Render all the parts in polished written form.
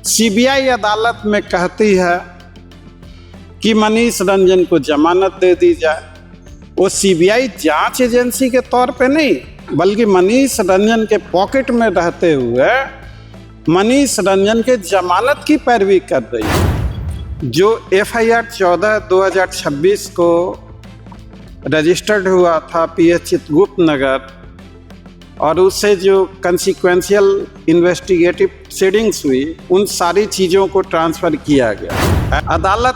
CBI अदालत में कहती है कि मनीष रंजन को जमानत दे दी जाए। वो सीबीआई जांच एजेंसी के तौर पे नहीं, बल्कि मनीष रंजन के पॉकेट में रहते हुए मनीष रंजन के जमानत की पैरवी कर रही है। जो FIR 14/2026 को रजिस्टर्ड हुआ था PH चित्रगुप्त नगर, और उससे जो कंसिक्वेंशियल इन्वेस्टिगेटिव प्रोसीडिंग्स हुई, उन सारी चीज़ों को ट्रांसफ़र किया गया। अदालत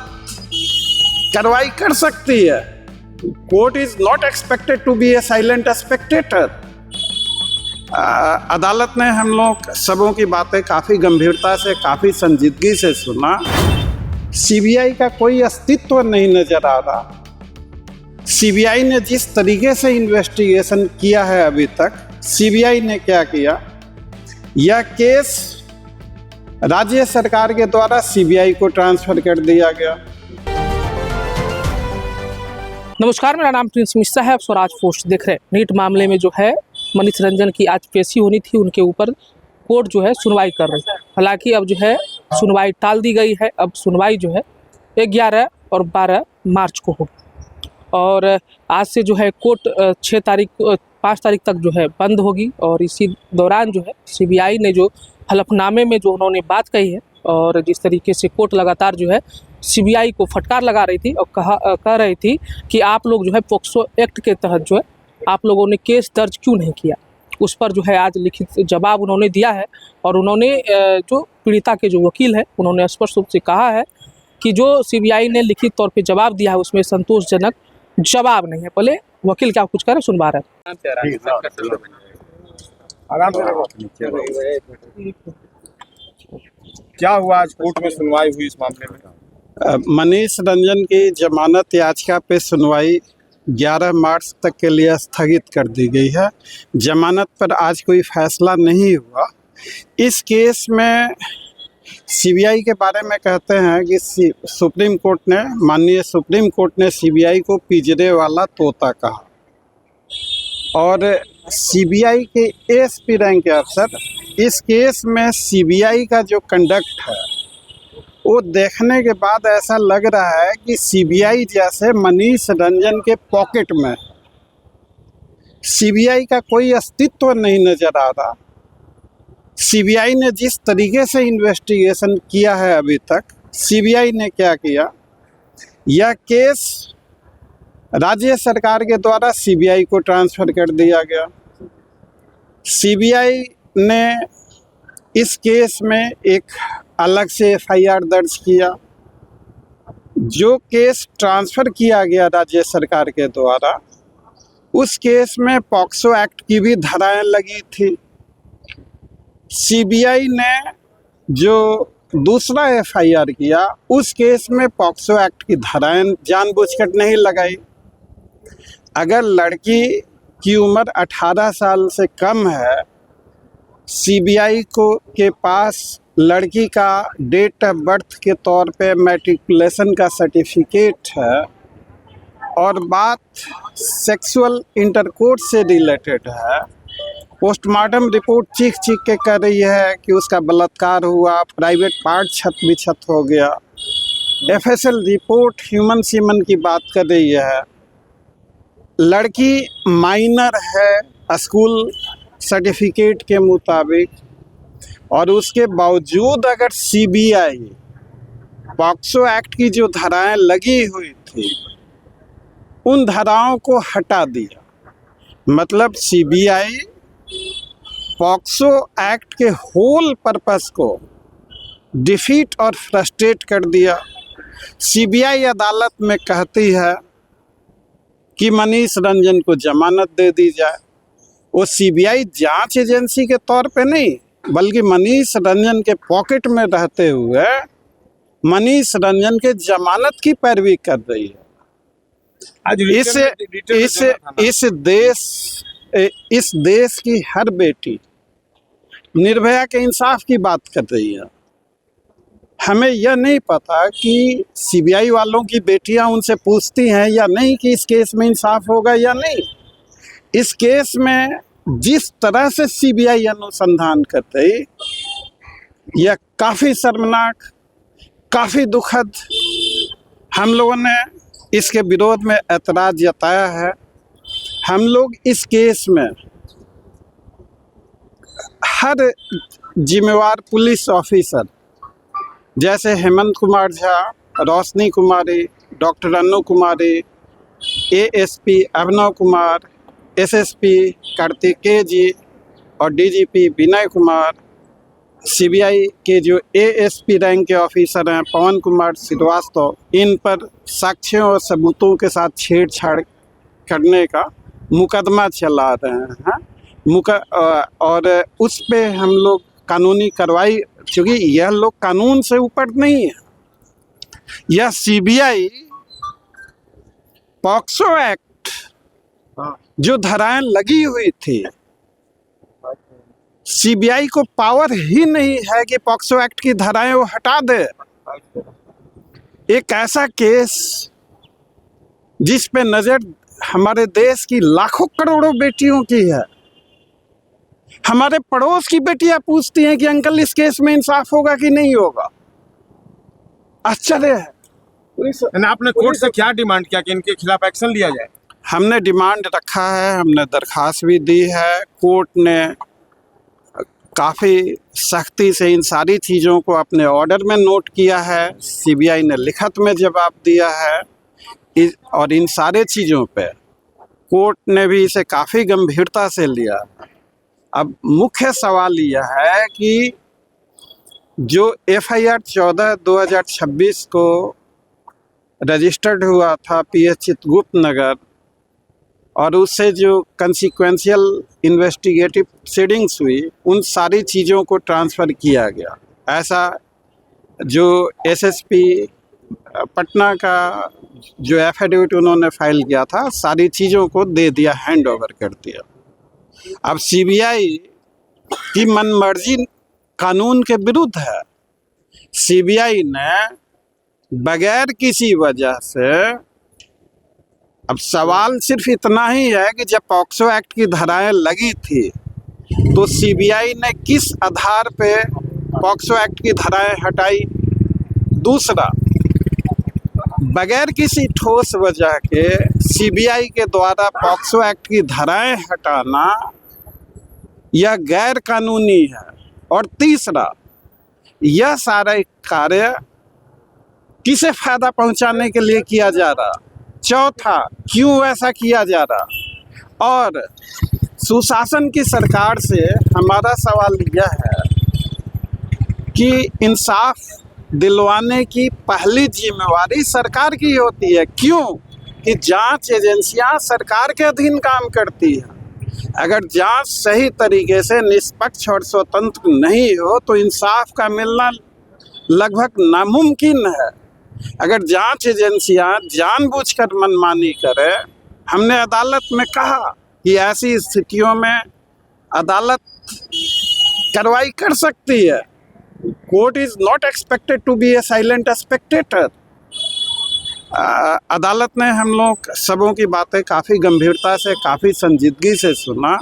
कार्रवाई कर सकती है। Court is not expected to be a silent spectator. अदालत ने हम लोग सबों की बातें काफ़ी गंभीरता से, काफ़ी संजीदगी से सुना। सीबीआई का कोई अस्तित्व नहीं नजर आ रहा। सीबीआई ने जिस तरीके से इन्वेस्टिगेशन किया है अभी तक, सीबीआई ने क्या किया, यह केस राज्य सरकार के द्वारा सीबीआई को ट्रांसफर कर दिया गया। नमस्कार, मेरा नाम प्रिंस मिश्रा है। आप स्वराज पोस्ट देख रहे हैं। नीट मामले में जो है मनीष रंजन की आज पेशी होनी थी, उनके ऊपर कोर्ट जो है सुनवाई कर रही है। हालांकि अब जो है सुनवाई टाल दी गई है। अब सुनवाई जो है 11 और 12 मार्च को होगी, और आज से जो है कोर्ट 5 तारीख तक जो है बंद होगी। और इसी दौरान जो है सीबीआई ने जो हलफनामे में जो उन्होंने बात कही है, और जिस तरीके से कोर्ट लगातार जो है सीबीआई को फटकार लगा रही थी और कह रही थी कि आप लोग जो है पोक्सो एक्ट के तहत जो है आप लोगों ने केस दर्ज क्यों नहीं किया, उस पर जो है आज लिखित जवाब उन्होंने दिया है। और उन्होंने जो पीड़िता के जो वकील है, उन्होंने स्पष्ट रूप से कहा है कि जो सीबीआई ने लिखित तौर पे जवाब दिया है उसमें संतोषजनक जवाब नहीं है। पहले वकील क्या कुछ करे, सुनवा रहे क्या हुआ आज कोर्ट में सुनवाई हुई इस मामले में? मनीष रंजन की जमानत याचिका पे सुनवाई 11 मार्च तक के लिए स्थगित कर दी गई है। जमानत पर आज कोई फैसला नहीं हुआ। इस केस में सीबीआई के बारे में कहते हैं कि माननीय सुप्रीम कोर्ट ने सीबीआई को पिंजरे वाला तोता कहा, और सीबीआई के एसपी रैंक के अफसर इस केस में सीबीआई का जो कंडक्ट है वो देखने के बाद ऐसा लग रहा है कि सीबीआई जैसे मनीष रंजन के पॉकेट में सीबीआई का कोई अस्तित्व नहीं नजर आ रहा। सीबीआई ने जिस तरीके से इन्वेस्टिगेशन किया है अभी तक, सीबीआई ने क्या किया, यह केस राज्य सरकार के द्वारा सीबीआई को ट्रांसफ़र कर दिया गया। सीबीआई ने इस केस में एक अलग से FIR दर्ज किया। जो केस ट्रांसफ़र किया गया राज्य सरकार के द्वारा, उस केस में पॉक्सो एक्ट की भी धाराएं लगी थी। सीबीआई ने जो दूसरा FIR किया, उस केस में पॉक्सो एक्ट की धाराएं जानबूझकर नहीं लगाई। अगर लड़की की उम्र 18 साल से कम है, सीबीआई के पास लड़की का डेट ऑफ बर्थ के तौर पे मैट्रिकुलेशन का सर्टिफिकेट है, और बात सेक्सुअल इंटरकोर्स से रिलेटेड है, पोस्टमार्टम रिपोर्ट चीख के कह रही है कि उसका बलात्कार हुआ, प्राइवेट पार्ट क्षत हो गया, FSL रिपोर्ट ह्यूमन सीमन की बात कर रही है, लड़की माइनर है स्कूल सर्टिफिकेट के मुताबिक, और उसके बावजूद अगर सीबीआई पॉक्सो एक्ट की जो धाराएं लगी हुई थी उन धाराओं को हटा दिया, मतलब सीबीआई पॉक्सो एक्ट के होल पर्पस को डिफीट और फ्रस्ट्रेट कर दिया। सीबीआई अदालत में कहती है कि मनीष रंजन को जमानत दे दी जाए। वो सीबीआई जांच एजेंसी के तौर पे नहीं, बल्कि मनीष रंजन के पॉकेट में रहते हुए मनीष रंजन के जमानत की पैरवी कर रही है। इस देश की हर बेटी निर्भया के इंसाफ की बात कर रही है। हमें यह नहीं पता कि सीबीआई वालों की बेटियां उनसे पूछती हैं या नहीं कि इस केस में इंसाफ होगा या नहीं। इस केस में जिस तरह से सीबीआई अनुसंधान कर रही, यह काफ़ी शर्मनाक, काफ़ी दुखद। हम लोगों ने इसके विरोध में ऐतराज़ जताया है। हम लोग इस केस में हर जिम्मेवार पुलिस ऑफिसर जैसे हेमंत कुमार झा, रोशनी कुमारी, डॉक्टर अनु कुमारी, एएसपी अभिनव कुमार, एसएसपी कार्तिकेय जी और डीजीपी विनय कुमार, सीबीआई के जो एएसपी रैंक के ऑफिसर हैं पवन कुमार श्रीवास्तव, इन पर साक्ष्यों और सबूतों के साथ छेड़छाड़ करने का मुकदमा चला रहे हैं। और उस पे हम लोग कानूनी कार्रवाई, क्योंकि यह लोग कानून से ऊपर नहीं है। यह सीबीआई पॉक्सो एक्ट जो धाराएं लगी हुई थी, सीबीआई को पावर ही नहीं है कि पॉक्सो एक्ट की धाराएं वो हटा दे। एक ऐसा केस जिस पे नजर हमारे देश की लाखों करोड़ों बेटियों की है। हमारे पड़ोस की बेटियां पूछती हैं कि अंकल इस केस में इंसाफ होगा कि नहीं होगा। आश्चर्य है। आपने कोर्ट से क्या डिमांड किया कि इनके खिलाफ एक्शन लिया जाए? हमने डिमांड रखा है, हमने दरखास्त भी दी है। कोर्ट ने काफ़ी सख्ती से इन सारी चीज़ों को अपने ऑर्डर में नोट किया है। सीबीआई ने लिखत में जवाब दिया है और इन सारे चीज़ों पे कोर्ट ने भी इसे काफ़ी गंभीरता से लिया। अब मुख्य सवाल यह है कि जो FIR 14/2026 को रजिस्टर्ड हुआ था PS चित्रगुप्त नगर, और उससे जो कंसिक्वेंशियल इन्वेस्टिगेटिव प्रोसीडिंग्स हुई, उन सारी चीज़ों को ट्रांसफ़र किया गया। ऐसा जो SSP पटना का जो एफिडेविट उन्होंने फाइल किया था, सारी चीज़ों को दे दिया, हैंड ओवर कर दिया। अब सीबीआई की मनमर्जी कानून के विरुद्ध है। सीबीआई ने बगैर किसी वजह से, अब सवाल सिर्फ इतना ही है कि जब पॉक्सो एक्ट की धाराएं लगी थी तो सीबीआई ने किस आधार पे पॉक्सो एक्ट की धाराएं हटाई। दूसरा, बगैर किसी ठोस वजह के सीबीआई के द्वारा पॉक्सो एक्ट की धाराएं हटाना यह गैर कानूनी है। और तीसरा, यह सारा कार्य किसे फायदा पहुंचाने के लिए किया जा रहा। चौथा, क्यों ऐसा किया जा रहा। और सुशासन की सरकार से हमारा सवाल यह है कि इंसाफ दिलवाने की पहली जिम्मेवारी सरकार की होती है। क्यों कि जांच एजेंसियां सरकार के अधीन काम करती हैं। अगर जांच सही तरीके से निष्पक्ष और स्वतंत्र नहीं हो तो इंसाफ का मिलना लगभग नामुमकिन है। अगर जांच एजेंसियां जानबूझकर मनमानी करें, हमने अदालत में कहा कि ऐसी स्थितियों में अदालत कार्रवाई कर सकती है। Court is not expected to be a silent spectator. अदालत ने हम लोग सबों की बातें काफ़ी गंभीरता से, काफ़ी संजीदगी से सुना।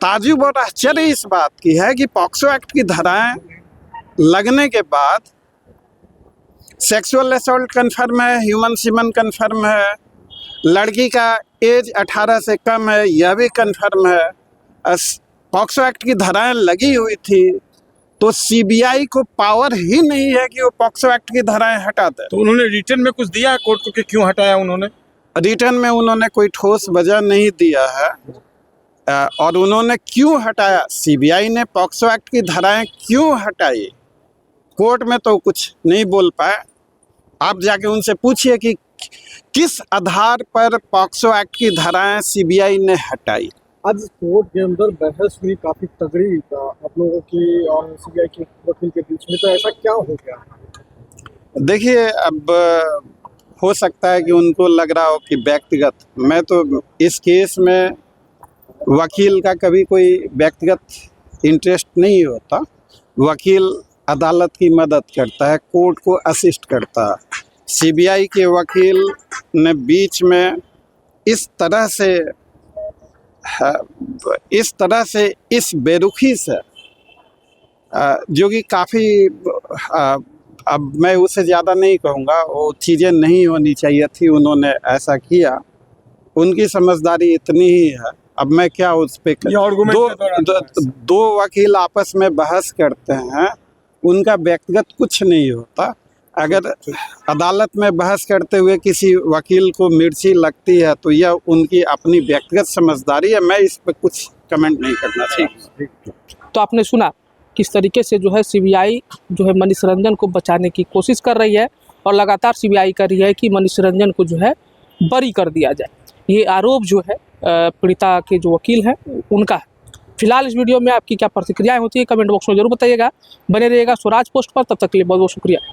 ताज्जुब और आश्चर्य इस बात की है कि पॉक्सो एक्ट की धाराएं लगने के बाद सेक्सुअल असॉल्ट कन्फर्म है, ह्यूमन सीमन कन्फर्म है, लड़की का एज 18 से कम है, यह भी कन्फर्म है। पॉक्सो एक्ट की धाराएं लगी हुई थी तो सीबीआई को पावर ही नहीं है कि वो पॉक्सो एक्ट की धाराएं हटा दे। तो उन्होंने रिटर्न में कुछ दिया है कोर्ट को कि क्यों हटाया उन्होंने? रिटर्न में उन्होंने कोई ठोस वजह नहीं दिया है। और उन्होंने क्यों हटाया, सीबीआई ने पॉक्सो एक्ट की धाराएं क्यों हटाई, कोर्ट में तो कुछ नहीं बोल पाए। आप जाके उनसे पूछिए कि किस आधार पर पॉक्सो एक्ट की धाराएं सीबीआई ने हटाई। आज कोर्ट के अंदर बहस हुई काफी तगड़ी आप लोगों की और सीबीआई के वकील के बीच में, तो ऐसा क्या हो गया? देखिए, अब हो सकता है कि उनको लग रहा हो कि व्यक्तिगत, मैं तो इस केस में वकील का कभी कोई व्यक्तिगत इंटरेस्ट नहीं होता। वकील अदालत की मदद करता है, कोर्ट को असिस्ट करता है। सीबीआई के वकील ने बीच में इस तरह से इस बेरुखी से जो कि काफ़ी अब मैं उससे ज़्यादा नहीं कहूँगा, वो चीज़ें नहीं होनी चाहिए थी, उन्होंने ऐसा किया, उनकी समझदारी इतनी ही है। अब मैं क्या उस पे ये argument दो, के दौरान दो, दो वकील आपस में बहस करते हैं, उनका व्यक्तिगत कुछ नहीं होता। अगर अदालत में बहस करते हुए किसी वकील को मिर्ची लगती है तो यह उनकी अपनी व्यक्तिगत समझदारी है, मैं इस पर कुछ कमेंट नहीं करना चाहूँगा। तो आपने सुना किस तरीके से जो है सीबीआई जो है मनीष रंजन को बचाने की कोशिश कर रही है और लगातार सीबीआई कर रही है कि मनीष रंजन को जो है बरी कर दिया जाए। ये आरोप जो है पीड़िता के जो वकील हैं उनका है। फिलहाल इस वीडियो में आपकी क्या प्रतिक्रियाएं होती है कमेंट बॉक्स में जरूर बताइएगा। बने रहिएगा स्वराज पोस्ट पर, तब तक के लिए बहुत बहुत शुक्रिया।